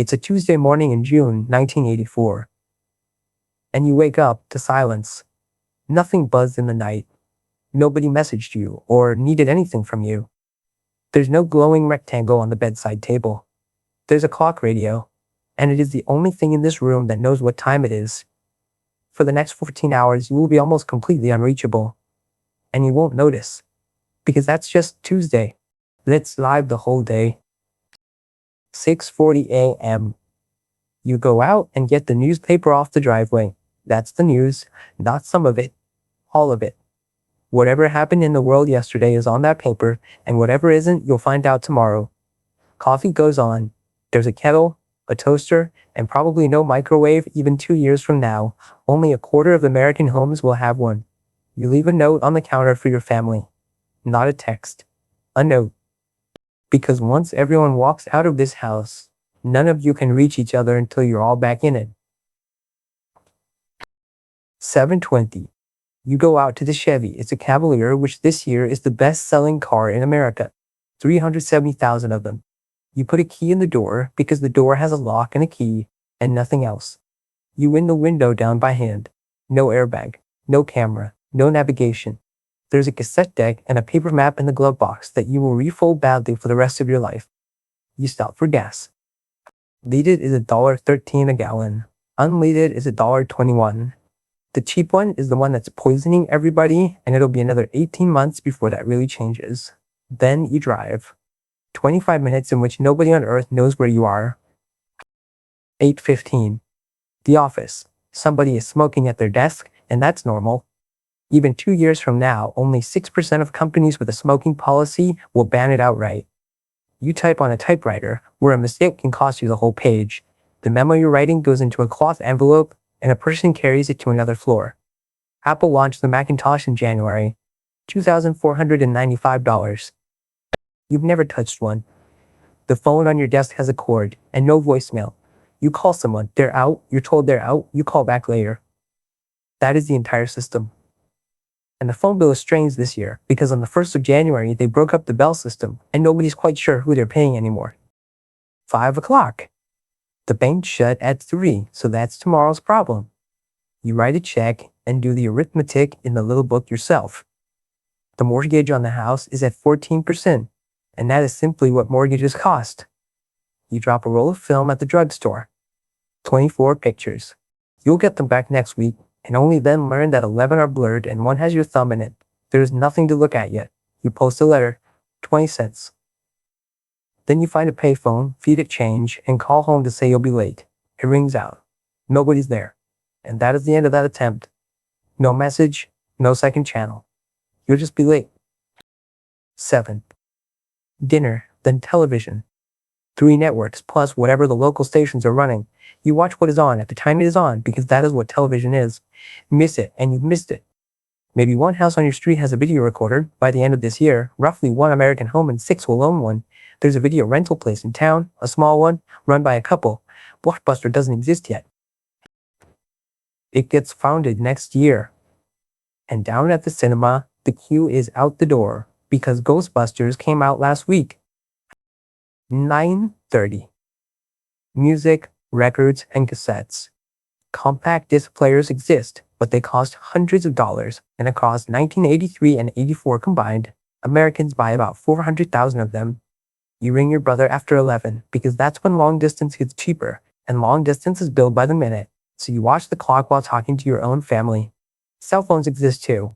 It's a Tuesday morning in June 1984, and you wake up to silence. Nothing buzzed in the night. Nobody messaged you or needed anything from you. There's no glowing rectangle on the bedside table. There's a clock radio, and it is the only thing in this room that knows what time it is. For the next 14 hours, you will be almost completely unreachable, and you won't notice, because that's just Tuesday. Let's live the whole day. 6:40 a.m. You go out and get the newspaper off the driveway. That's the news, not some of it, all of it. Whatever happened in the world yesterday is on that paper, and whatever isn't, you'll find out tomorrow. Coffee goes on. There's a kettle, a toaster, and probably no microwave even 2 years from now. Only a quarter of American homes will have one. You leave a note on the counter for your family. Not a text. A note. Because once everyone walks out of this house, none of you can reach each other until you're all back in it. 7:20. You go out to the Chevy. It's a Cavalier, which this year is the best-selling car in America. 370,000 of them. You put a key in the door because the door has a lock and a key and nothing else. You win the window down by hand. No airbag, no camera, no navigation. There's a cassette deck and a paper map in the glove box that you will refold badly for the rest of your life. You stop for gas. Leaded is $1.13 a gallon. Unleaded is $1.21. The cheap one is the one that's poisoning everybody, and it'll be another 18 months before that really changes. Then you drive. 25 minutes in which nobody on earth knows where you are. 8:15. The office. Somebody is smoking at their desk, and that's normal. Even 2 years from now, only 6% of companies with a smoking policy will ban it outright. You type on a typewriter, where a mistake can cost you the whole page. The memo you're writing goes into a cloth envelope, and a person carries it to another floor. Apple launched the Macintosh in January. $2,495. You've never touched one. The phone on your desk has a cord, and no voicemail. You call someone, they're out, you're told they're out, you call back later. That is the entire system. And the phone bill is strange this year, because on the 1st of January, they broke up the Bell system, and nobody's quite sure who they're paying anymore. 5 o'clock. The bank's shut at 3, so that's tomorrow's problem. You write a check and do the arithmetic in the little book yourself. The mortgage on the house is at 14%, and that is simply what mortgages cost. You drop a roll of film at the drugstore. 24 pictures. You'll get them back next week, and only then learn that 11 are blurred and one has your thumb in it. There is nothing to look at yet. You post a letter. 20 cents. Then you find a payphone, feed it change, and call home to say you'll be late. It rings out. Nobody's there. And that is the end of that attempt. No message, no second channel. You'll just be late. 7. Dinner, then television. 3 networks plus whatever the local stations are running. You watch what is on at the time it is on because that is what television is. Miss it, and you've missed it. Maybe one house on your street has a video recorder. By the end of this year, roughly 1 American home in 6 will own one. There's a video rental place in town, a small one, run by a couple. Blockbuster doesn't exist yet. It gets founded next year. And down at the cinema, the queue is out the door because Ghostbusters came out last week. 9:30. Music, records, and cassettes. Compact disc players exist, but they cost hundreds of dollars, and across 1983 and 84 combined, Americans buy about 400,000 of them. You ring your brother after 11 because that's when long distance gets cheaper, and long distance is billed by the minute, so you watch the clock while talking to your own family. Cell phones exist too.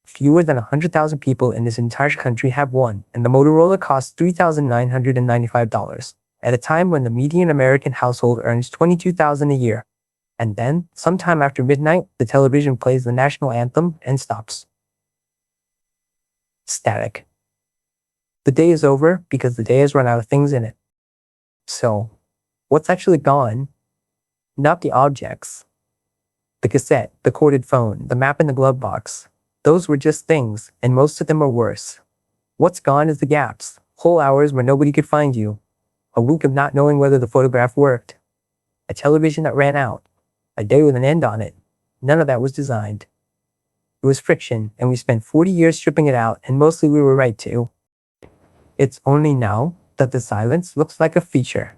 Fewer than 100,000 people in this entire country have one, and the Motorola costs $3,995, at a time when the median American household earns $22,000 a year. And then, sometime after midnight, the television plays the national anthem and stops. Static. The day is over because the day has run out of things in it. So, what's actually gone? Not the objects. The cassette, the corded phone, the map in the glove box. Those were just things, and most of them are worse. What's gone is the gaps, whole hours where nobody could find you. A week of not knowing whether the photograph worked. A television that ran out. A day with an end on it. None of that was designed. It was friction, and we spent 40 years stripping it out, and mostly we were right to. It's only now, that the silence looks like a feature.